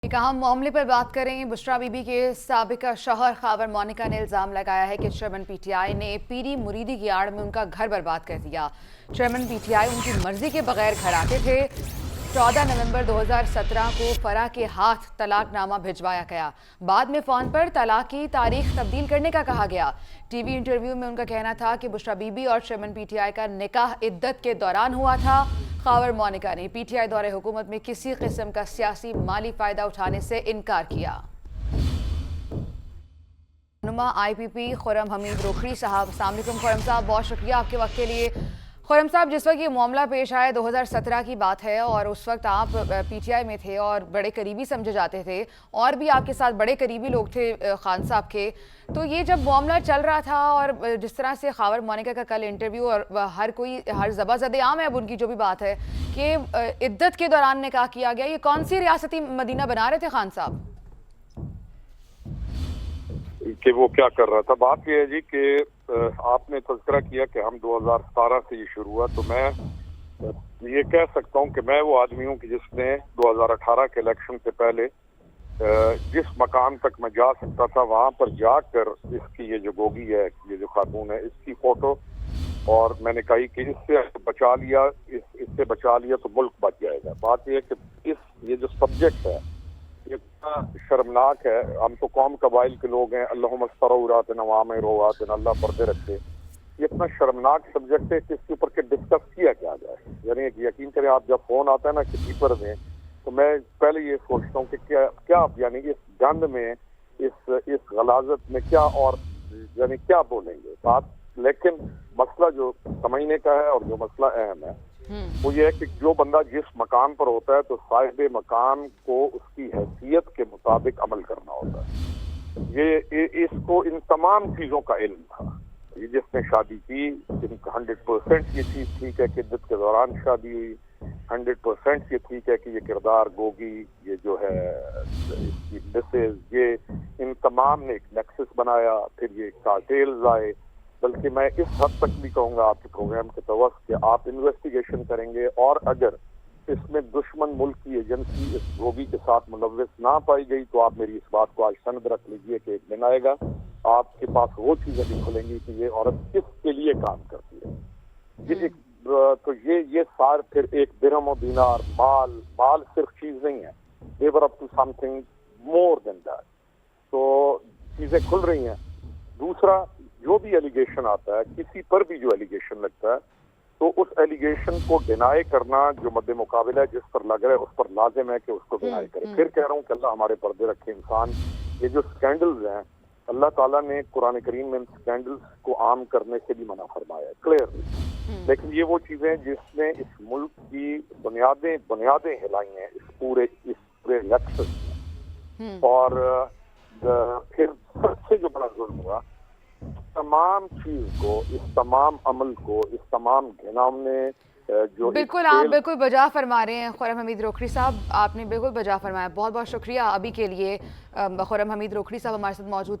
एक अहम मामले पर बात करें। बुशरा बीबी के साबिका शौहर खावर मोनिका ने इल्जाम लगाया है कि चेयरमैन पीटीआई ने पीरी मुरीदी की आड़ में उनका घर बर्बाद कर दिया। चेयरमैन पीटीआई उनकी मर्जी के बगैर घर आते थे। 14 नवंबर 2017 को फरा के हाथ तलाकनामा भिजवाया गया। बाद में फोन पर तलाक की तारीख तब्दील करने का कहा गया। टीवी इंटरव्यू में उनका कहना था कि बुशरा बीबी और चेयरमैन पीटीआई का निकाह इद्दत के दौरान हुआ था। खावर मोनिका ने पीटीआई दौरे हुकूमत में किसी किस्म का सियासी माली फायदा उठाने से इनकार किया। नुमा आईपीपी खुरम हमीद रोखड़ी साहब, अस्सलाम वालेकुम। खुरम साहब, बहुत शुक्रिया आपके वक्त के लिए। खुरम साहब, जिस वक्त ये मामला पेश आया 2017 की बात है और उस वक्त आप पीटीआई में थे और बड़े करीबी समझे जाते थे और भी आपके साथ बड़े करीबी लोग थे खान साहब के। तो ये जब मामला चल रहा था और जिस तरह से खावर मोनिका का कल इंटरव्यू और हर ज़बाज़द आम है अब उनकी जो भी बात है कि इद्दत के दौरान निकाह किया गया, ये कौन सी रियासती मदीना बना रहे थे खान साहब कि वो क्या कर रहा था? बात यह है जी कि आपने तज़किरा किया कि हम 2017 से ये शुरू हुआ, तो मैं ये कह सकता हूँ कि मैं वो आदमी हूँ कि जिसने 2018 के इलेक्शन से पहले जिस मकाम तक मैं जा सकता था वहाँ पर जाकर इसकी ये जो गोगी है, ये जो खातून है, इसकी फोटो और मैंने कही कि इससे बचा लिया, इससे बचा लिया तो मुल्क बच जाएगा। बात यह है कि ये जो सब्जेक्ट है ये इतना शर्मनाक है। हम तो कौम कबाइल के लोग हैं, अल्लाह पर्दे रखे। ये इतना शर्मनाक सब्जेक्ट है कि इसके ऊपर के डिस्कस किया क्या जाए। यानी यकीन करें, आप जब फोन आता है ना किसी पर में, तो मैं पहले ये सोचता हूँ कि क्या यानी इस गंद में, इस गलाजत में क्या और यानी क्या बोलेंगे बात। लेकिन मसला जो समझने का है और जो मसला अहम है वो ये है कि जो बंदा जिस मकाम पर होता है तो साहिब मकाम को उसकी हैसियत के मुताबिक अमल करना होता है। इसको इन तमाम चीज़ों का इल्म था। ये जिसने शादी की, 100% ये चीज़ ठीक है कि इद्दत के दौरान शादी हुई, 100% ये ठीक है कि ये किरदार गोगी, ये जो है इसकी मिसेज, ये इन तमाम ने एक नेक्सस बनाया, फिर ये कार्टेल्स आए। बल्कि मैं इस हद तक भी कहूँगा आपके प्रोग्राम के तवस कि आप इन्वेस्टिगेशन करेंगे और अगर इसमें दुश्मन मुल्क की एजेंसी इस रोगी के साथ मुलव्वस ना पाई गई तो आप मेरी इस बात को आज सनद रख लीजिए कि एक दिन आएगा आपके पास वो चीज़ें भी खुलेंगी कि ये औरत किसके लिए काम करती है। ये एक तो ये सार फिर एक दिरहम और दीनार, माल सिर्फ चीज़ नहीं है, they're up to something more than that. तो चीज़ें खुल रही हैं। दूसरा, जो भी एलिगेशन आता है, किसी पर भी जो एलिगेशन लगता है, तो उस एलिगेशन को डिनाई करना जो मद्दे मुकाबिला है, जिस पर लग रहा है उस पर लाजिम है कि उसको डिनाई करे। फिर कह रहा हूँ कि अल्लाह हमारे पर्दे रखे। इंसान ये जो स्कैंडल्स हैं, अल्लाह ताला ने कुरान करीम में स्कैंडल्स को आम करने से भी मना फरमाया है क्लियरली। लेकिन ये वो चीज़ें जिसने इस मुल्क की बुनियादें हिलाई हैं इस पूरे इलेक्शन में। और फिर सबसे जो बड़ा जुल्म हुआ, तमाम चीज को, इस तमाम अमल को, इस तमाम घिनौने जो बिल्कुल आप बिल्कुल बजा फरमा रहे हैं खुरम हमीद रोखड़ी साहब, आपने बिल्कुल बजा फरमाया। बहुत बहुत शुक्रिया अभी के लिए। खुरम हमीद रोखड़ी साहब हमारे साथ मौजूद थे।